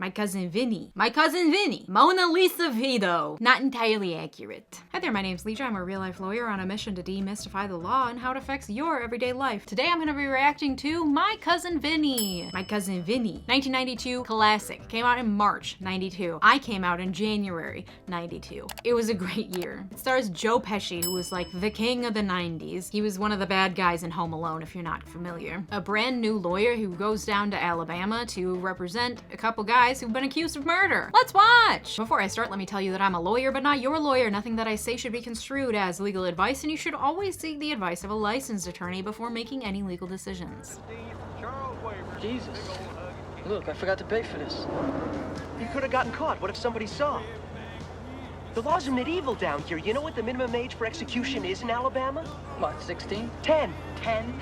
My Cousin Vinny. My Cousin Vinny. Mona Lisa Vito. Not entirely accurate. Hi there, my name's Leeja. I'm a real-life lawyer on a mission to demystify the law and how it affects your everyday life. Today I'm going to be reacting to My Cousin Vinny. My Cousin Vinny. 1992 classic. Came out in March 92. I came out in January 92. It was a great year. It stars Joe Pesci, who was like the king of the 90s. He was one of the bad guys in Home Alone, if you're not familiar. A brand new lawyer who goes down to Alabama to represent a couple guys who've been accused of murder. Let's watch! Before I start, let me tell you that I'm a lawyer, but not your lawyer. Nothing that I say should be construed as legal advice, and you should always seek the advice of a licensed attorney before making any legal decisions. Jesus. Look, I forgot to pay for this. You could have gotten caught. What if somebody saw? The laws are medieval down here. You know what the minimum age for execution is in Alabama? What, 16? 10. 10?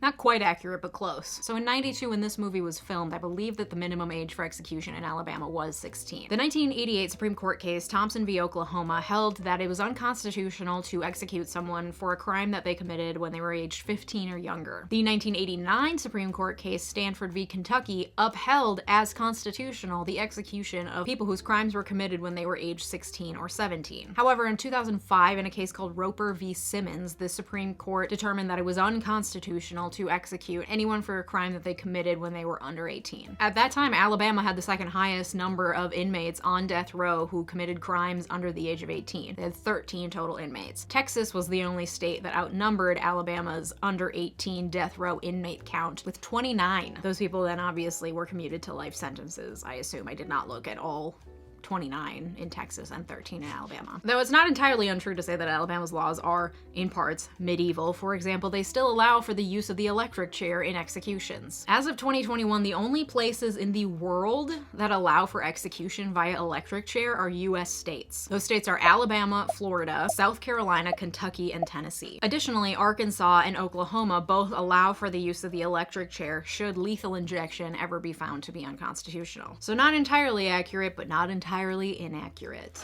Not quite accurate, but close. So in 92, when this movie was filmed, I believe that the minimum age for execution in Alabama was 16. The 1988 Supreme Court case, Thompson v. Oklahoma, held that it was unconstitutional to execute someone for a crime that they committed when they were aged 15 or younger. The 1989 Supreme Court case, Stanford v. Kentucky, upheld as constitutional the execution of people whose crimes were committed when they were aged 16 or 17. However, in 2005, in a case called Roper v. Simmons, the Supreme Court determined that it was unconstitutional to execute anyone for a crime that they committed when they were under 18. At that time, Alabama had the second highest number of inmates on death row who committed crimes under the age of 18. They had 13 total inmates. Texas was the only state that outnumbered Alabama's under 18 death row inmate count with 29. Those people then obviously were commuted to life sentences, I assume. I did not look at all 29 in Texas and 13 in Alabama. Though it's not entirely untrue to say that Alabama's laws are, in parts, medieval. For example, they still allow for the use of the electric chair in executions. As of 2021, the only places in the world that allow for execution via electric chair are US states. Those states are Alabama, Florida, South Carolina, Kentucky, and Tennessee. Additionally, Arkansas and Oklahoma both allow for the use of the electric chair should lethal injection ever be found to be unconstitutional. So not entirely accurate, but not entirely inaccurate.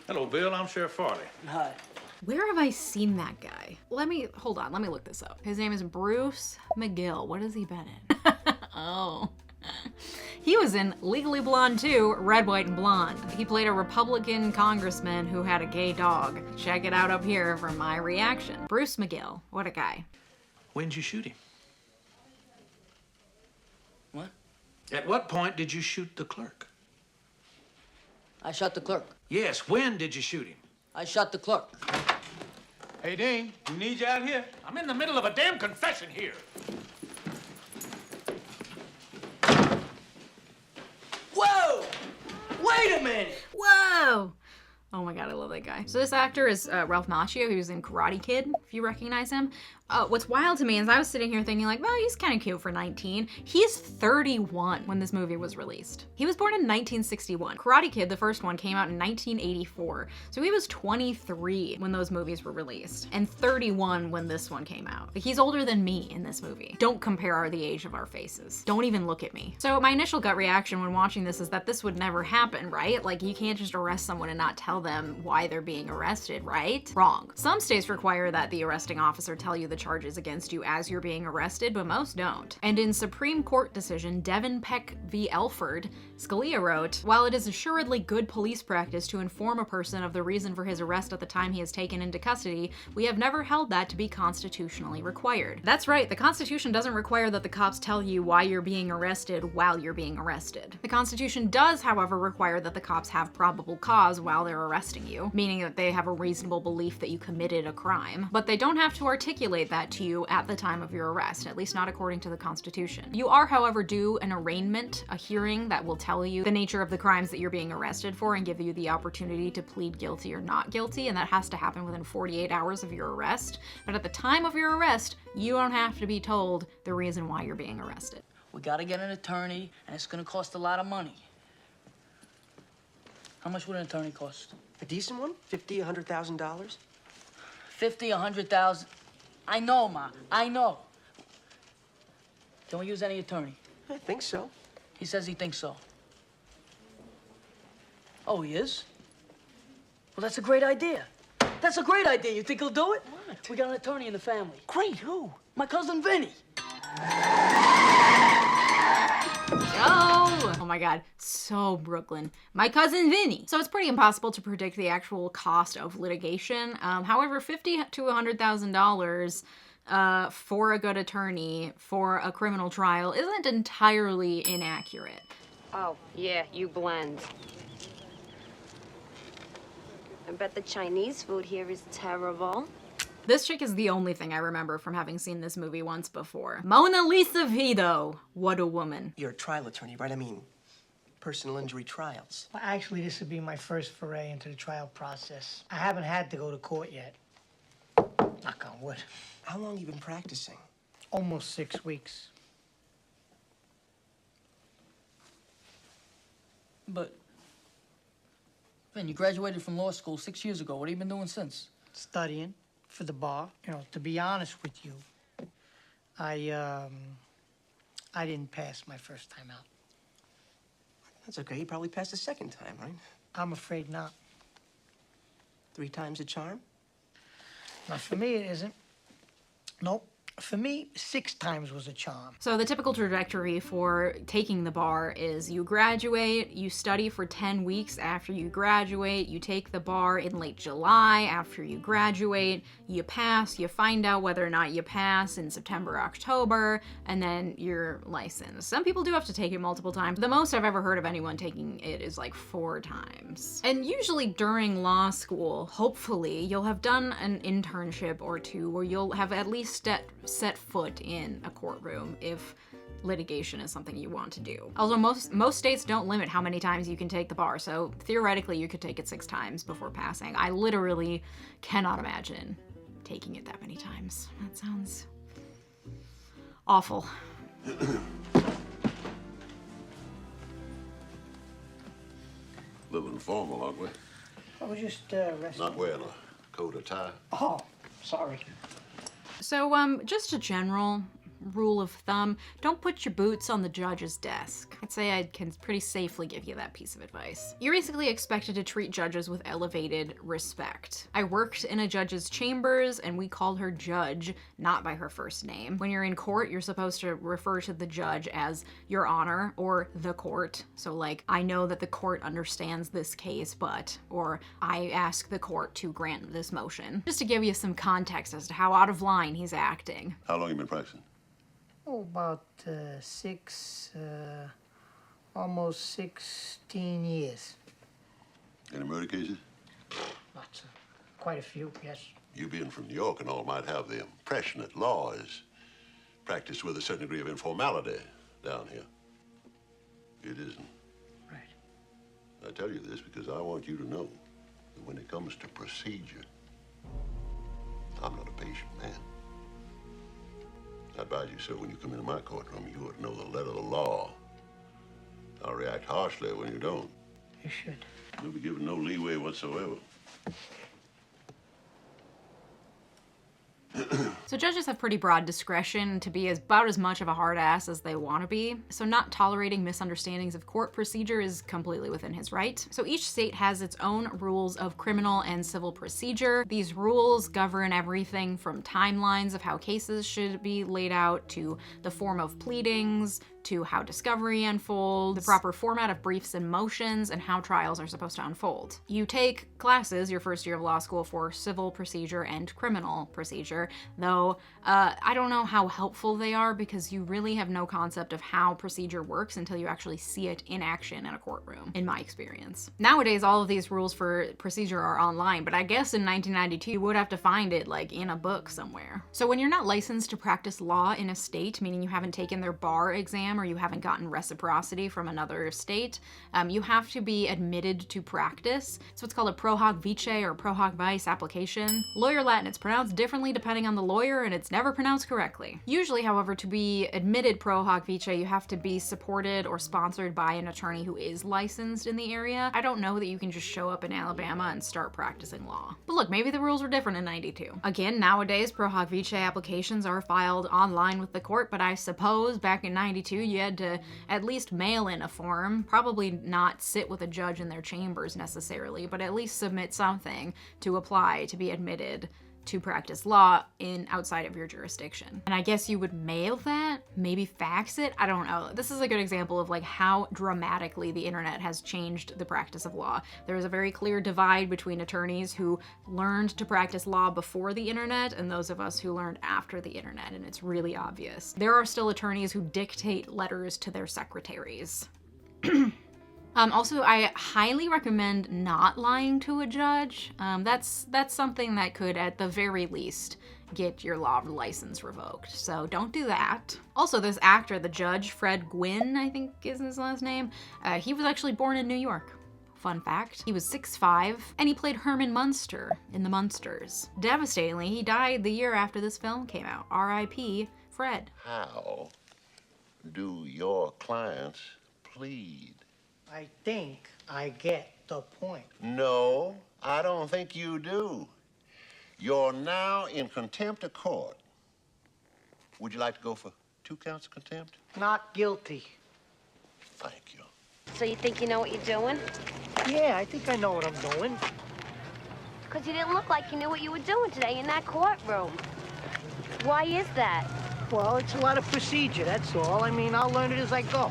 Hello, Bill. I'm Sheriff Farley. Hi. Where have I seen that guy? Hold on, let me look this up. His name is Bruce McGill. What has he been in? Oh. He was in Legally Blonde 2, Red, White, and Blonde. He played a Republican congressman who had a gay dog. Check it out up here for my reaction. Bruce McGill, what a guy. When'd you shoot him? What? At what point did you shoot the clerk? I shot the clerk. Yes, when did you shoot him? I shot the clerk. Hey, Dean, we need you out here. I'm in the middle of a damn confession here. Whoa! Wait a minute! Whoa! Oh my god, I love that guy. So this actor is Ralph Macchio. He was in Karate Kid, if you recognize him. What's wild to me is I was sitting here thinking like, well, he's kind of cute for 19. He's 31 when this movie was released. He was born in 1961. Karate Kid, the first one, came out in 1984. So he was 23 when those movies were released and 31 when this one came out. Like, he's older than me in this movie. Don't compare the age of our faces. Don't even look at me. So my initial gut reaction when watching this is that this would never happen, right? Like, you can't just arrest someone and not tell them why they're being arrested, right? Wrong. Some states require that the arresting officer tell you the charges against you as you're being arrested, but most don't. And in Supreme Court decision Devin Peck v. Elford, Scalia wrote, "While it is assuredly good police practice to inform a person of the reason for his arrest at the time he is taken into custody, we have never held that to be constitutionally required." That's right, the Constitution doesn't require that the cops tell you why you're being arrested while you're being arrested. The Constitution does, however, require that the cops have probable cause while they're arresting you, meaning that they have a reasonable belief that you committed a crime. But they don't have to articulate that to you at the time of your arrest, at least not according to the Constitution. You are, however, due an arraignment, a hearing that will tell you the nature of the crimes that you're being arrested for and give you the opportunity to plead guilty or not guilty, and that has to happen within 48 hours of your arrest. But at the time of your arrest, you don't have to be told the reason why you're being arrested. We gotta get an attorney, and it's gonna cost a lot of money. How much would an attorney cost? A decent one? $50,000, $100,000? 50, 100,000. I know, Ma. I know. Can we use any attorney? I think so. He says he thinks so. Oh, he is? Well, that's a great idea. That's a great idea. You think he'll do it? What? We got an attorney in the family. Great, who? My cousin Vinny. my God, so Brooklyn. My Cousin Vinny. So it's pretty impossible to predict the actual cost of litigation. However, $50,000 to $100,000 for a good attorney for a criminal trial isn't entirely inaccurate. Oh, yeah, you blend. I bet the Chinese food here is terrible. This chick is the only thing I remember from having seen this movie once before. Mona Lisa Vito. What a woman. You're a trial attorney, right? I mean, personal injury trials. Well, actually, this would be my first foray into the trial process. I haven't had to go to court yet. Knock on wood. How long have you been practicing? Almost 6 weeks. But, Vin, you graduated from law school 6 years ago. What have you been doing since? Studying for the bar. You know, to be honest with you, I didn't pass my first time out. That's okay. You probably passed the second time, right? I'm afraid not. 3 times a charm? Not for me, it isn't. Nope. For me, 6 times was a charm. So the typical trajectory for taking the bar is you graduate, you study for 10 weeks after you graduate, you take the bar in late July after you graduate, you pass, you find out whether or not you pass in September, October, and then you're licensed. Some people do have to take it multiple times. The most I've ever heard of anyone taking it is like 4 times. And usually during law school, hopefully, you'll have done an internship or 2 where you'll have at least set foot in a courtroom if litigation is something you want to do. Although most states don't limit how many times you can take the bar, so theoretically you could take it 6 times before passing. I literally cannot imagine taking it that many times. That sounds awful. Living formal, aren't we? I was just resting. Not wearing a coat or tie. Oh, sorry. So, just a general rule of thumb, don't put your boots on the judge's desk. I'd say I can pretty safely give you that piece of advice. You're basically expected to treat judges with elevated respect. I worked in a judge's chambers and we called her Judge, not by her first name. When you're in court, you're supposed to refer to the judge as Your Honor or the court. So like, I know that the court understands this case, but, or I ask the court to grant this motion. Just to give you some context as to how out of line he's acting. How long you been practicing? Oh, about almost 16 years. Any murder cases? Lots of, quite a few, yes. You being from New York and all might have the impression that law is practiced with a certain degree of informality down here. It isn't. Right. I tell you this because I want you to know that when it comes to procedure, I'm not a patient man. I advise you, sir, when you come into my courtroom, you ought to know the letter of the law. I'll react harshly when you don't. You should. You'll be given no leeway whatsoever. So judges have pretty broad discretion to be about as much of a hard ass as they want to be, so not tolerating misunderstandings of court procedure is completely within his right. So each state has its own rules of criminal and civil procedure. These rules govern everything from timelines of how cases should be laid out, to the form of pleadings, to how discovery unfolds, the proper format of briefs and motions, and how trials are supposed to unfold. You take classes your first year of law school for civil procedure and criminal procedure, though I don't know how helpful they are because you really have no concept of how procedure works until you actually see it in action in a courtroom, in my experience. Nowadays, all of these rules for procedure are online, but I guess in 1992 you would have to find it like in a book somewhere. So when you're not licensed to practice law in a state, meaning you haven't taken their bar exam or you haven't gotten reciprocity from another state, you have to be admitted to practice. So it's called a pro hoc vice or pro hoc vice application. Lawyer Latin, it's pronounced differently depending on the lawyer, and it's never pronounced correctly. Usually, however, to be admitted pro hoc vice, you have to be supported or sponsored by an attorney who is licensed in the area. I don't know that you can just show up in Alabama and start practicing law. But look, maybe the rules were different in 92. Again, nowadays, pro hoc vice applications are filed online with the court, but I suppose back in 92, you had to at least mail in a form, probably not sit with a judge in their chambers necessarily, but at least submit something to apply to be admitted to practice law outside of your jurisdiction. And I guess you would mail that, maybe fax it, I don't know. This is a good example of like how dramatically the internet has changed the practice of law. There is a very clear divide between attorneys who learned to practice law before the internet and those of us who learned after the internet, and it's really obvious. There are still attorneys who dictate letters to their secretaries. Also, I highly recommend not lying to a judge. That's something that could, at the very least, get your law license revoked. So don't do that. Also, this actor, the judge, Fred Gwynne, I think is his last name, he was actually born in New York. Fun fact. He was 6'5", and he played Herman Munster in The Munsters. Devastatingly, he died the year after this film came out. R.I.P. Fred. How do your clients plead? I think I get the point. No, I don't think you do. You're now in contempt of court. Would you like to go for 2 counts of contempt? Not guilty. Thank you. So you think you know what you're doing? Yeah, I think I know what I'm doing. Because you didn't look like you knew what you were doing today in that courtroom. Why is that? Well, it's a lot of procedure, that's all. I mean, I'll learn it as I go.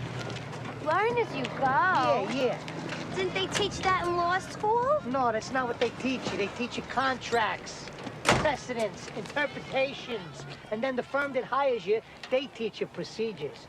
Learn as you go. Yeah. Didn't they teach that in law school? No, that's not what they teach you. They teach you contracts, precedents, interpretations. And then the firm that hires you, they teach you procedures.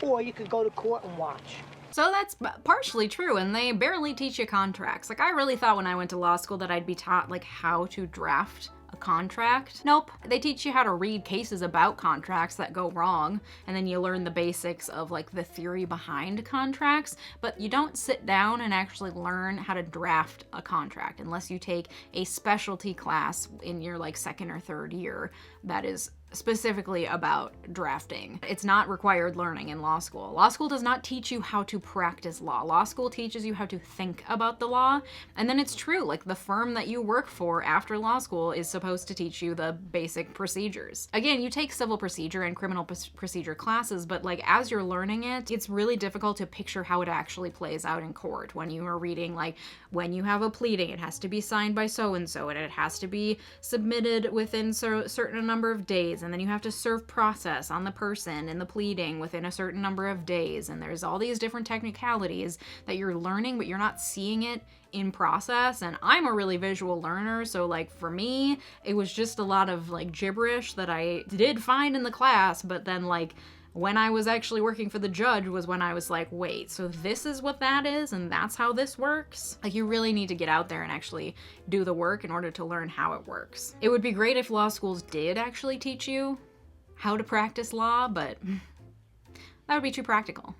Or you could go to court and watch. So that's partially true, and they barely teach you contracts. Like, I really thought when I went to law school that I'd be taught, like, how to draft a contract. Nope. They teach you how to read cases about contracts that go wrong, and then you learn the basics of, like, the theory behind contracts, but you don't sit down and actually learn how to draft a contract unless you take a specialty class in your, like, 2nd or 3rd year that is specifically about drafting. It's not required learning in law school. Law school does not teach you how to practice law. Law school teaches you how to think about the law. And then it's true, like the firm that you work for after law school is supposed to teach you the basic procedures. Again, you take civil procedure and criminal procedure classes, but like as you're learning it, it's really difficult to picture how it actually plays out in court. When you are reading, like, when you have a pleading, it has to be signed by so-and-so, and it has to be submitted within a certain number of days, and then you have to serve process on the person in the pleading within a certain number of days, and there's all these different technicalities that you're learning, but you're not seeing it in process. And I'm a really visual learner, so like for me, it was just a lot of like gibberish that I did find in the class, but then like when I was actually working for the judge was when I was like, wait, so this is what that is and that's how this works? Like, you really need to get out there and actually do the work in order to learn how it works. It would be great if law schools did actually teach you how to practice law, but that would be too practical.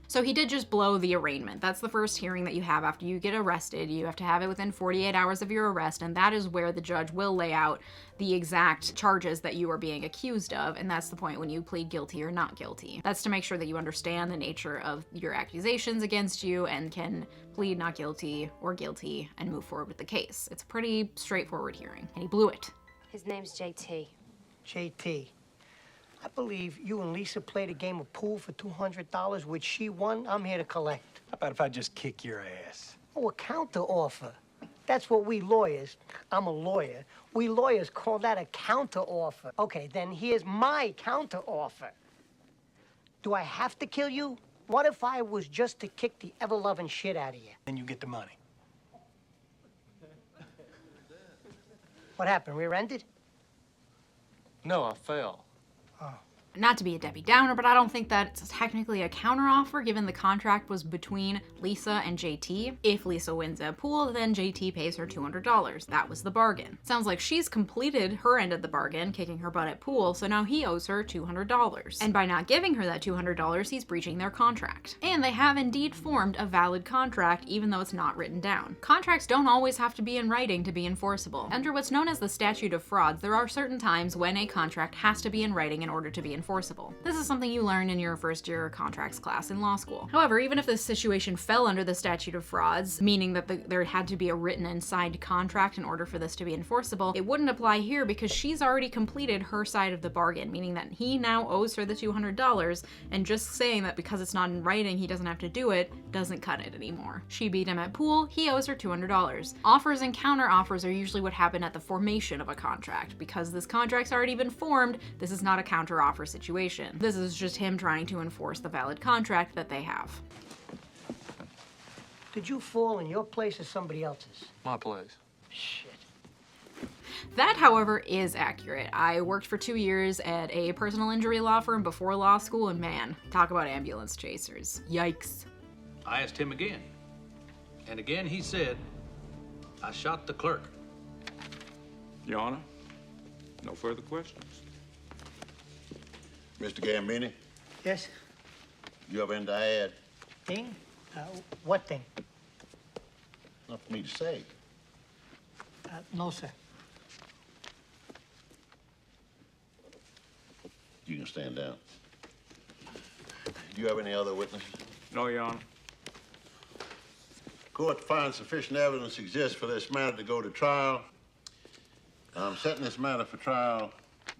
So he did just blow the arraignment. That's the first hearing that you have after you get arrested. You have to have it within 48 hours of your arrest, and that is where the judge will lay out the exact charges that you are being accused of, and that's the point when you plead guilty or not guilty. That's to make sure that you understand the nature of your accusations against you and can plead not guilty or guilty and move forward with the case. It's a pretty straightforward hearing, and he blew it. His name's JT. JT, I believe you and Lisa played a game of pool for $200, which she won. I'm here to collect. How about if I just kick your ass? Oh, a counter offer. That's what we lawyers, I'm a lawyer, we lawyers call that a counter offer. Okay, then here's my counter offer. Do I have to kill you? What if I was just to kick the ever-loving shit out of you? Then you get the money. What happened, rear-ended? No, I fell. Not to be a Debbie Downer, but I don't think that it's technically a counteroffer given the contract was between Lisa and JT. If Lisa wins a pool, then JT pays her $200. That was the bargain. Sounds like she's completed her end of the bargain, kicking her butt at pool, so now he owes her $200. And by not giving her that $200, he's breaching their contract. And they have indeed formed a valid contract, even though it's not written down. Contracts don't always have to be in writing to be enforceable. Under what's known as the statute of frauds, there are certain times when a contract has to be in writing in order to be enforceable. enforceable. This is something you learn in your first year contracts class in law school. However, even if this situation fell under the statute of frauds, meaning that there had to be a written and signed contract in order for this to be enforceable, it wouldn't apply here because she's already completed her side of the bargain, meaning that he now owes her the $200, and just saying that because it's not in writing he doesn't have to do it doesn't cut it anymore. She beat him at pool, he owes her $200. Offers and counter offers are usually what happen at the formation of a contract. Because this contract's already been formed, this is not a counter offer situation. This is just him trying to enforce the valid contract that they have. Did you fall in your place or somebody else's? My place. Shit. That, however, is accurate. I worked for 2 years at a personal injury law firm before law school, and man, talk about ambulance chasers. Yikes. I asked him again. And again he said, I shot the clerk. Your Honor, no further questions. Mr. Gambini, Yes? you have anything to add? Thing? What thing? Not for me to say. No, sir. You can stand down. Do you have any other witnesses? No, Your Honor. Court finds sufficient evidence exists for this matter to go to trial. I'm setting this matter for trial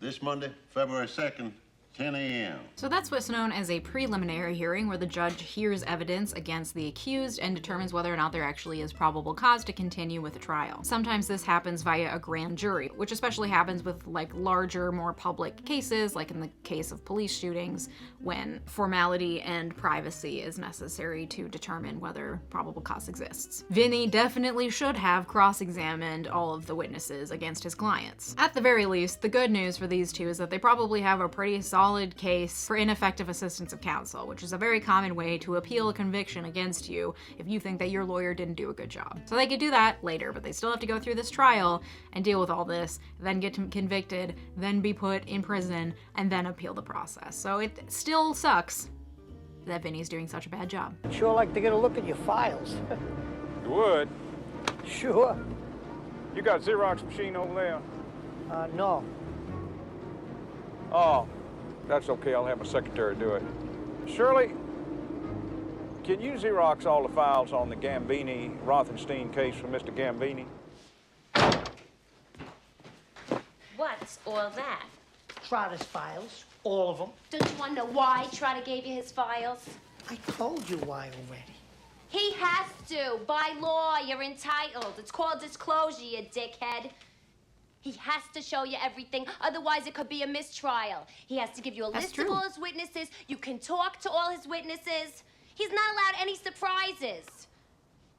this Monday, February 2nd, 10 a.m. So that's what's known as a preliminary hearing, where the judge hears evidence against the accused and determines whether or not there actually is probable cause to continue with the trial. Sometimes this happens via a grand jury, which especially happens with like larger, more public cases, like in the case of police shootings, when formality and privacy is necessary to determine whether probable cause exists. Vinny definitely should have cross-examined all of the witnesses against his clients. At the very least, the good news for these two is that they probably have a pretty solid case for ineffective assistance of counsel, which is a very common way to appeal a conviction against you if you think that your lawyer didn't do a good job. So they could do that later, but they still have to go through this trial and deal with all this, then get convicted, then be put in prison, and then appeal the process. So it still sucks that Vinny's doing such a bad job. I'd sure like to get a look at your files. You would? Sure. You got a Xerox machine over there? No. Oh, that's okay. I'll have my secretary do it. Shirley, can you Xerox all the files on the Gambini-Rothenstein case for Mr. Gambini? What's all that? Trotter's files, all of them. Don't you want to know why Trotter gave you his files? I told you why already. He has to. By law, you're entitled. It's called disclosure, you dickhead. He has to show you everything, otherwise it could be a mistrial. He has to give you a list of all his witnesses. You can talk to all his witnesses. He's not allowed any surprises.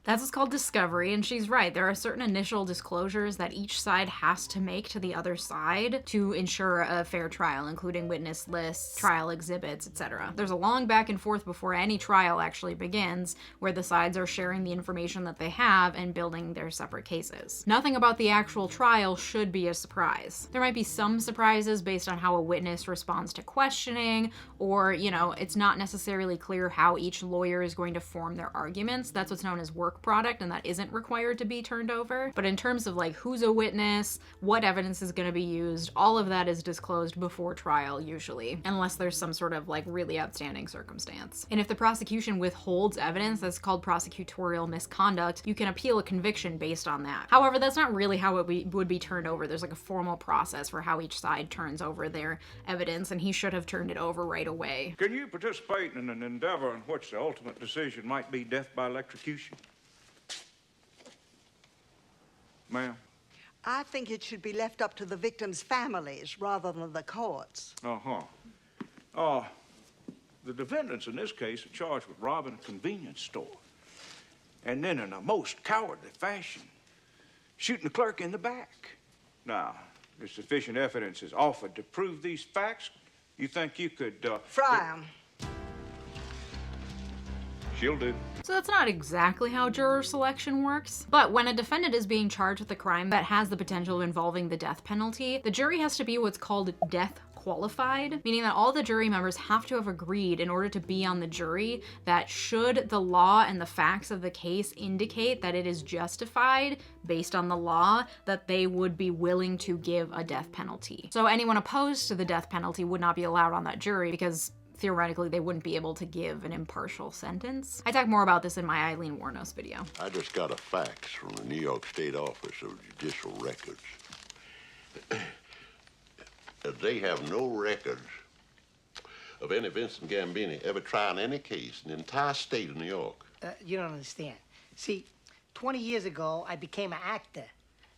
That's what's called discovery, and she's right. There are certain initial disclosures that each side has to make to the other side to ensure a fair trial, including witness lists, trial exhibits, etc. There's a long back and forth before any trial actually begins, where the sides are sharing the information that they have and building their separate cases. Nothing about the actual trial should be a surprise. There might be some surprises based on how a witness responds to questioning, or, you know, it's not necessarily clear how each lawyer is going to form their arguments. That's what's known as work product, and that isn't required to be turned over. But in terms of like who's a witness, what evidence is going to be used, all of that is disclosed before trial usually, unless there's some sort of like really outstanding circumstance. And if the prosecution withholds evidence, that's called prosecutorial misconduct, you can appeal a conviction based on that. However, that's not really how it would be turned over. There's like a formal process for how each side turns over their evidence, and he should have turned it over right away. Can you participate in an endeavor in which the ultimate decision might be death by electrocution? Ma'am? I think it should be left up to the victims' families rather than the courts. Uh-huh. The defendants in this case are charged with robbing a convenience store. And then in a most cowardly fashion, shooting the clerk in the back. Now, if sufficient evidence is offered to prove these facts, you think you could, Fry 'em. She'll do. So that's not exactly how juror selection works, but when a defendant is being charged with a crime that has the potential of involving the death penalty, the jury has to be what's called death qualified, meaning that all the jury members have to have agreed in order to be on the jury that should the law and the facts of the case indicate that it is justified based on the law, that they would be willing to give a death penalty. So anyone opposed to the death penalty would not be allowed on that jury because theoretically they wouldn't be able to give an impartial sentence. I talk more about this in my Eileen Warnos video. I just got a fax from the New York State Office of Judicial Records. They have no records of any Vincent Gambini ever trying any case in the entire state of New York. You don't understand. See, 20 years ago, I became an actor.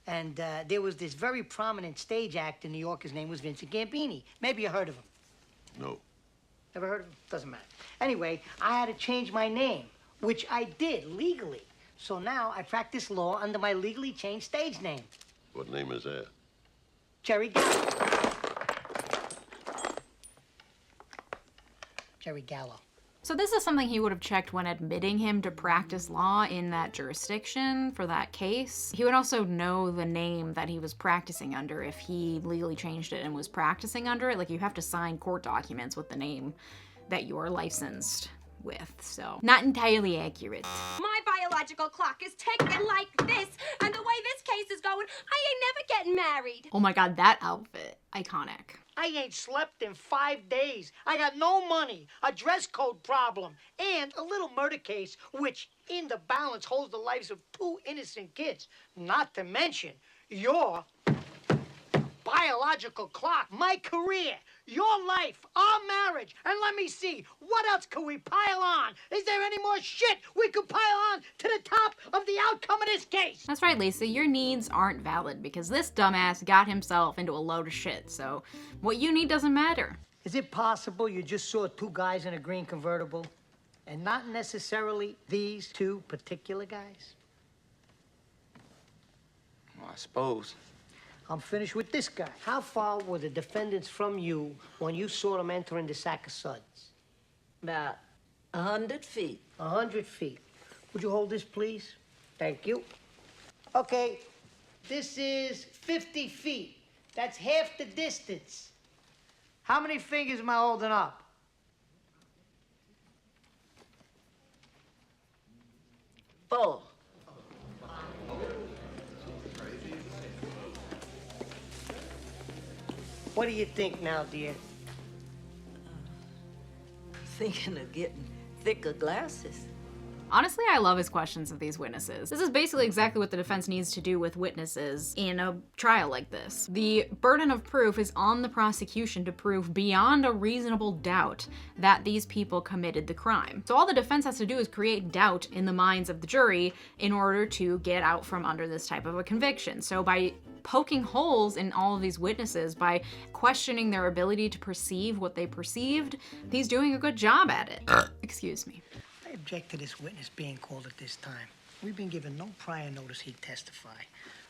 And there was this very prominent stage actor in New York. His name was Vincent Gambini. Maybe you heard of him. No. Never heard of him? Doesn't matter. Anyway, I had to change my name, which I did legally. So now I practice law under my legally changed stage name. What name is that? Jerry Gallo. Jerry Gallo. So this is something he would have checked when admitting him to practice law in that jurisdiction for that case. He would also know the name that he was practicing under if he legally changed it and was practicing under it. Like, you have to sign court documents with the name that you are licensed with, so not entirely accurate. My biological clock is ticking like this, and the way this case is going, I ain't never getting married. Oh my god, that outfit, iconic. I ain't slept in 5 days. I got no money, a dress code problem, and a little murder case, which in the balance holds the lives of 2 innocent kids. Not to mention your biological clock, my career, your life, our marriage, and let me see, what else could we pile on? Is there any more shit we could pile on to the top of the outcome of this case? That's right, Lisa, your needs aren't valid because this dumbass got himself into a load of shit, so what you need doesn't matter. Is it possible you just saw 2 guys in a green convertible and not necessarily these 2 particular guys? Well, I suppose. I'm finished with this guy. How far were the defendants from you when you saw them entering the sack of suds? About 100 feet. 100 feet. Would you hold this, please? Thank you. Okay, this is 50 feet. That's half the distance. How many fingers am I holding up? Four. What do you think now, dear? Thinking of getting thicker glasses. Honestly, I love his questions of these witnesses. This is basically exactly what the defense needs to do with witnesses in a trial like this. The burden of proof is on the prosecution to prove beyond a reasonable doubt that these people committed the crime. So all the defense has to do is create doubt in the minds of the jury in order to get out from under this type of a conviction. So by poking holes in all of these witnesses, by questioning their ability to perceive what they perceived, he's doing a good job at it. Excuse me. I object to this witness being called at this time. We've been given no prior notice he'd testify,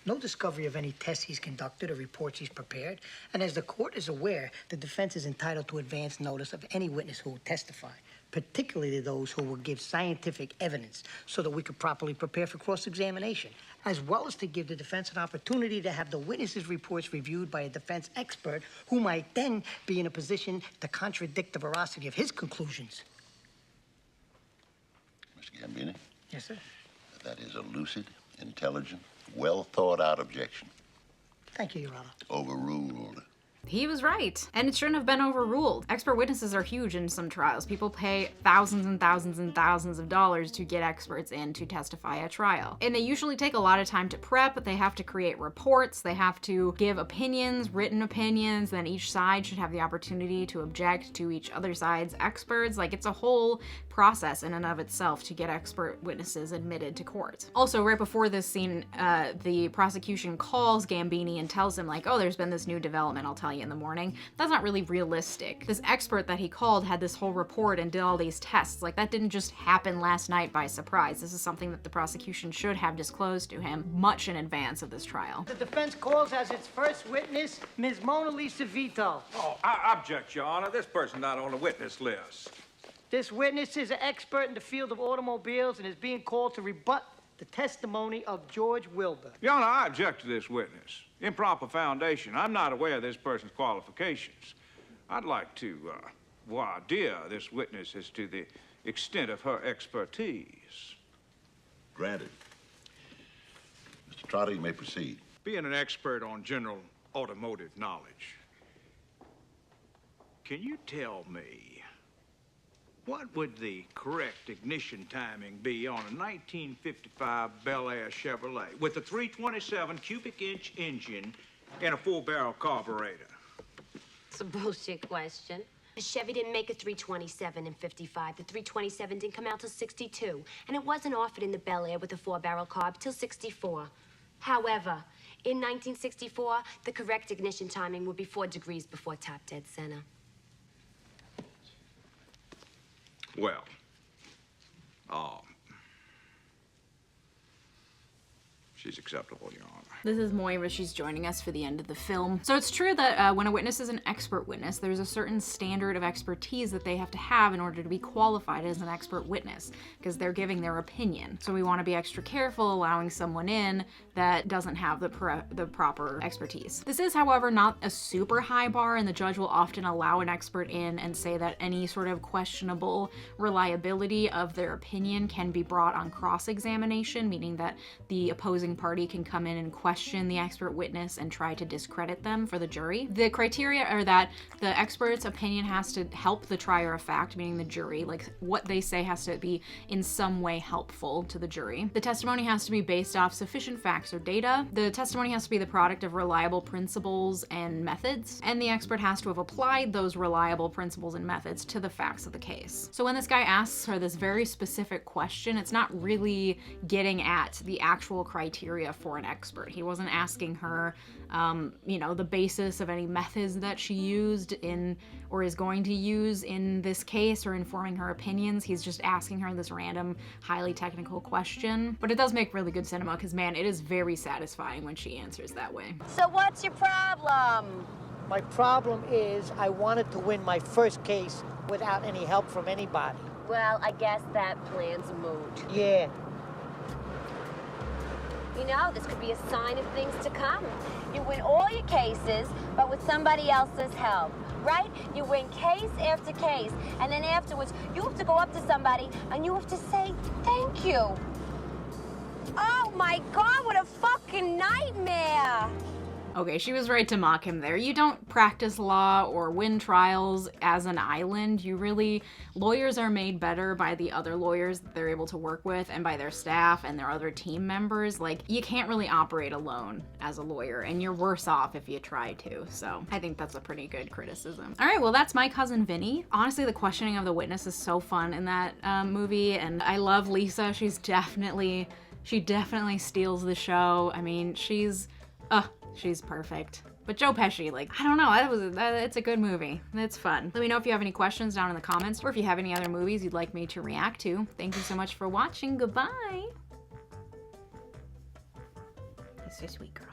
no discovery of any tests he's conducted or reports he's prepared, and as the court is aware, the defense is entitled to advance notice of any witness who will testify, particularly those who will give scientific evidence so that we could properly prepare for cross-examination, as well as to give the defense an opportunity to have the witnesses' reports reviewed by a defense expert who might then be in a position to contradict the veracity of his conclusions. Mr. Gambini? Yes, sir. That is a lucid, intelligent, well-thought-out objection. Thank you, Your Honor. Overruled. He was right, and it shouldn't have been overruled. Expert witnesses are huge in some trials. People pay thousands and thousands and thousands of dollars to get experts in to testify at trial. And they usually take a lot of time to prep. They have to create reports. They have to give opinions, written opinions. Then each side should have the opportunity to object to each other side's experts. Like, it's a whole process in and of itself to get expert witnesses admitted to court. Also, right before this scene, the prosecution calls Gambini and tells him, like, oh, there's been this new development, I'll tell you in the morning. That's not really realistic. This expert that he called had this whole report and did all these tests. Like, that didn't just happen last night by surprise. This is something that the prosecution should have disclosed to him much in advance of this trial. The defense calls as its first witness Ms. Mona Lisa Vito. Oh, I object, Your Honor. This person's not on the witness list. This witness is an expert in the field of automobiles and is being called to rebut the testimony of George Wilbur. Your Honor, I object to this witness. Improper foundation. I'm not aware of this person's qualifications. I'd like to voir dire this witness as to the extent of her expertise. Granted. Mr. Trotter, you may proceed. Being an expert on general automotive knowledge, can you tell me what would the correct ignition timing be on a 1955 Bel Air Chevrolet with a 327 cubic inch engine and a 4-barrel carburetor? It's a bullshit question. Chevy didn't make a 327 in 55. The 327 didn't come out till 62. And it wasn't offered in the Bel Air with a 4-barrel carb till 64. However, in 1964, the correct ignition timing would be 4 degrees before top dead center. Well, she's acceptable, Your Honor. This is Moira. She's joining us for the end of the film. So it's true that when a witness is an expert witness, there's a certain standard of expertise that they have to have in order to be qualified as an expert witness, because they're giving their opinion. So we want to be extra careful allowing someone in that doesn't have the proper expertise. This is, however, not a super high bar, and the judge will often allow an expert in and say that any sort of questionable reliability of their opinion can be brought on cross-examination, meaning that the opposing party can come in and question the expert witness and try to discredit them for the jury. The criteria are that the expert's opinion has to help the trier of fact, meaning the jury, like what they say has to be in some way helpful to the jury. The testimony has to be based off sufficient facts or data. The testimony has to be the product of reliable principles and methods, and the expert has to have applied those reliable principles and methods to the facts of the case. So when this guy asks her this very specific question, it's not really getting at the actual criteria for an expert. He wasn't asking her, you know, the basis of any methods that she used in or is going to use in this case or informing her opinions. He's just asking her this random, highly technical question. But it does make really good cinema because, man, it is very satisfying when she answers that way. So what's your problem? My problem is I wanted to win my first case without any help from anybody. Well, I guess that plan's moot. Yeah. You know, this could be a sign of things to come. You win all your cases, but with somebody else's help, right? You win case after case, and then afterwards, you have to go up to somebody and you have to say thank you. Oh my God, what a fucking nightmare! Okay, she was right to mock him there. You don't practice law or win trials as an island. Lawyers are made better by the other lawyers that they're able to work with and by their staff and their other team members. Like, you can't really operate alone as a lawyer, and you're worse off if you try to. So I think that's a pretty good criticism. All right, well, that's My Cousin Vinny. Honestly, the questioning of the witness is so fun in that movie, and I love Leeja. She definitely steals the show. I mean, she's perfect. But Joe Pesci, like, I don't know, it's a good movie. It's fun. Let me know if you have any questions down in the comments, or if you have any other movies you'd like me to react to. Thank you so much for watching. Goodbye. You're so sweet, girl.